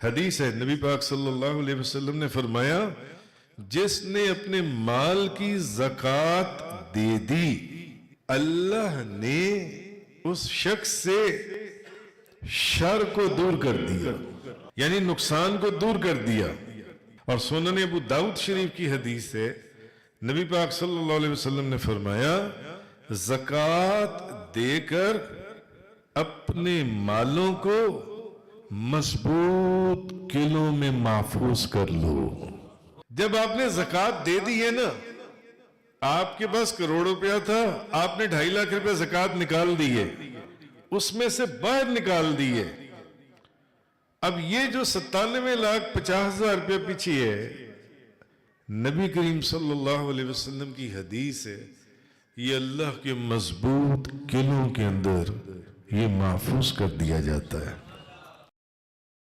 हदीस है, नबी पाक सल्लल्लाहु अलैहि वसल्लम ने फरमाया, जिसने अपने माल की ज़कात दे दी, अल्लाह ने उस शख्स से शर को दूर कर दिया, यानी नुकसान को दूर कर दिया। और सुनन अबू दाऊद शरीफ की हदीस है, नबी पाक सल्लल्लाहु अलैहि वसल्लम ने फरमाया, ज़कात देकर अपने मालों को मजबूत किलों में महफूज कर लो। जब आपने ज़कात दे दी है ना, आपके पास करोड़ रुपया था, आपने 2.5 लाख रुपया ज़कात निकाल दी है, उसमें से बाहर निकाल दी है। अब ये जो 97,50,000 रुपया पीछे है, नबी करीम सल्लल्लाहु अलैहि वसल्लम की हदीस है, ये अल्लाह के मजबूत किलों के अंदर ये महफूज कर दिया जाता है।